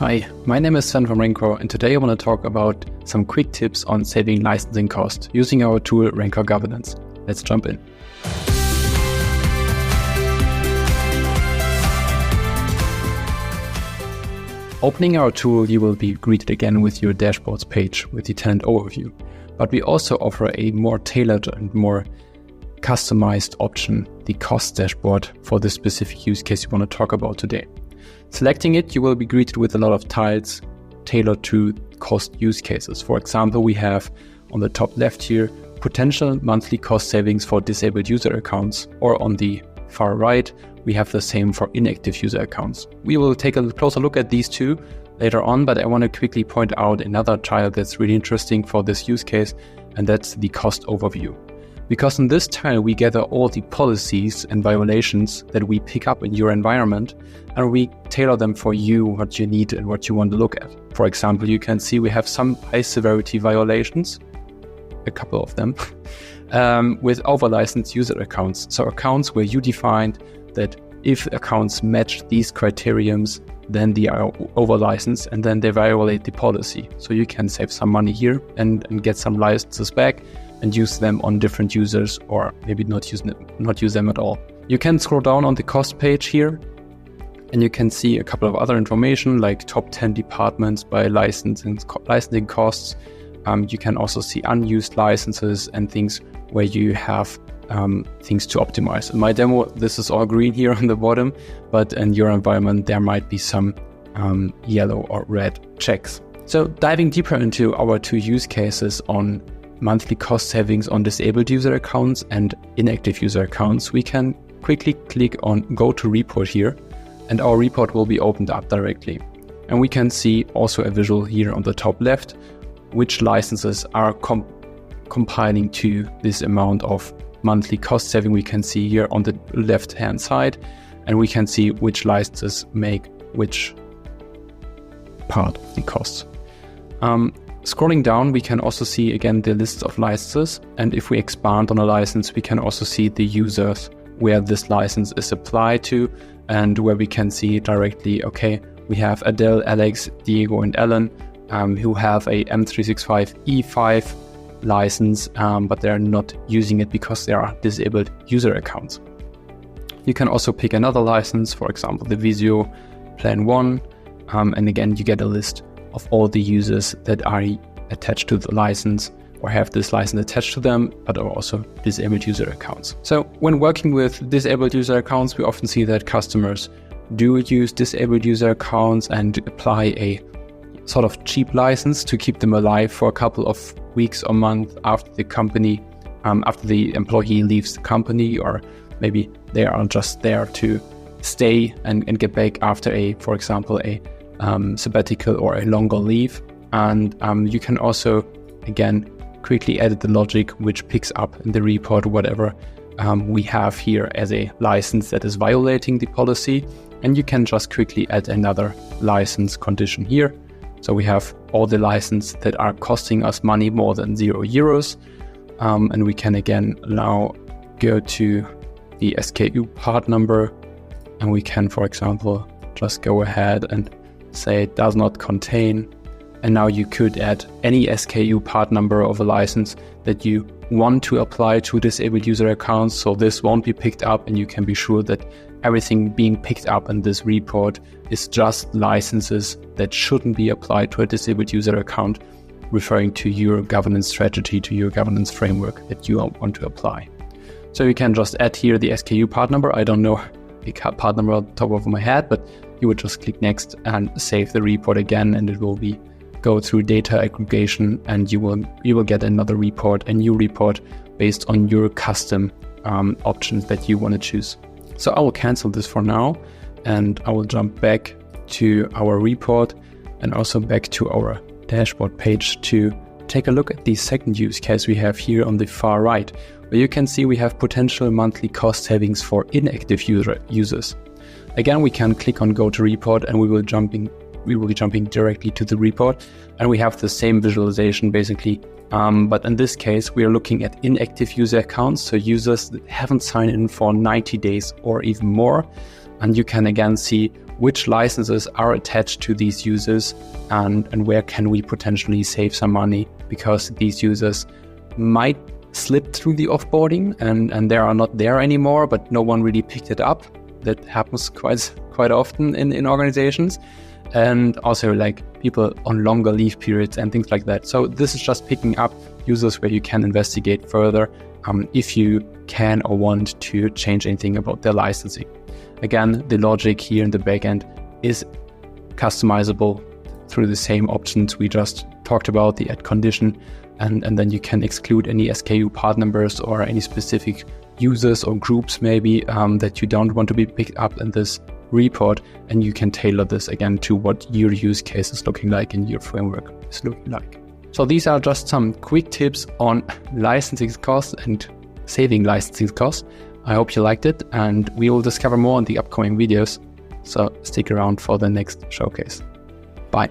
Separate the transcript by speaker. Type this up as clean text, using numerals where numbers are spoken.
Speaker 1: Hi, my name is Sven from Rencore, and today I want to talk about some quick tips on saving licensing cost using our tool Rencore Governance. Let's jump in. Opening our tool, you will be greeted again with your dashboards page with the tenant overview. But we also offer a more tailored and more customized option, the cost dashboard, for the specific use case you want to talk about today. Selecting it, you will be greeted with a lot of tiles tailored to cost use cases. For example, we have on the top left here, potential monthly cost savings for disabled user accounts, or on the far right, we have the same for inactive user accounts. We will take a closer look at these two later on, but I want to quickly point out another tile that's really interesting for this use case, and that's the cost overview. Because in this tile, we gather all the policies and violations that we pick up in your environment, and we tailor them for you, what you need and what you want to look at. For example, you can see we have some high severity violations, a couple of them, with over-licensed user accounts. So accounts where you defined that if accounts match these criteriums, then they are over-licensed and then they violate the policy. So you can save some money here and get some licenses back and use them on different users, or maybe not use them at all. You can scroll down on the cost page here, and you can see a couple of other information like top 10 departments by licensing costs. You can also see unused licenses and things where you have things to optimize. In my demo, this is all green here on the bottom, but in your environment, there might be some yellow or red checks. So diving deeper into our two use cases on monthly cost savings on disabled user accounts and inactive user accounts, we can quickly click on Go to Report here, and our report will be opened up directly. And we can see also a visual here on the top left, which licenses are compiling to this amount of monthly cost saving. We can see here on the left-hand side, and we can see which licenses make which part of the costs. Scrolling down, we can also see again the list of licenses, and if we expand on a license, we can also see the users where this license is applied to, and where we can see directly, okay, we have Adele, Alex, Diego, and Ellen who have a M365 E5 license, but they're not using it because they are disabled user accounts. You can also pick another license, for example, the Visio Plan 1, and again, you get a list of all the users that are attached to the license or have this license attached to them, but are also disabled user accounts. So when working with disabled user accounts, we often see that customers do use disabled user accounts and apply a sort of cheap license to keep them alive for a couple of weeks or months after the company, after the employee leaves the company, or maybe they are just there to stay and get back after for example, a sabbatical or a longer leave. And you can also, again, quickly edit the logic which picks up in the report whatever we have here as a license that is violating the policy. And you can just quickly add another license condition here. So we have all the licenses that are costing us money more than €0. And we can again now go to the SKU part number, and we can, for example, just go ahead and say it does not contain. And now you could add any SKU part number of a license that you want to apply to disabled user accounts. So this won't be picked up, and you can be sure that everything being picked up in this report is just licenses that shouldn't be applied to a disabled user account, referring to your governance strategy, to your governance framework that you want to apply. So you can just add here the SKU part number. I don't know the part number on the top of my head, but you would just click next and save the report again, and it will go through data aggregation, and you will get another report, a new report based on your custom options that you want to choose. So I will cancel this for now, and I will jump back to our report and also back to our dashboard page to take a look at the second use case we have here on the far right, where you can see we have potential monthly cost savings for inactive users. Again, we can click on Go to Report, and we will be jumping directly to the report, and we have the same visualization basically. But in this case, we are looking at inactive user accounts, so users that haven't signed in for 90 days or even more. And you can again see which licenses are attached to these users and where can we potentially save some money, because these users might slip through the offboarding and they are not there anymore, but no one really picked it up. That happens quite often in organizations. And also like people on longer leave periods and things like that. So this is just picking up users where you can investigate further if you can or want to change anything about their licensing. Again, the logic here in the backend is customizable through the same options we just talked about, the add condition, and then you can exclude any SKU part numbers or any specific users or groups maybe that you don't want to be picked up in this report, and you can tailor this again to what your use case is looking like and your framework is looking like. So these are just some quick tips on licensing costs and saving licensing costs. I hope you liked it, and we will discover more in the upcoming videos. So stick around for the next showcase. Bye.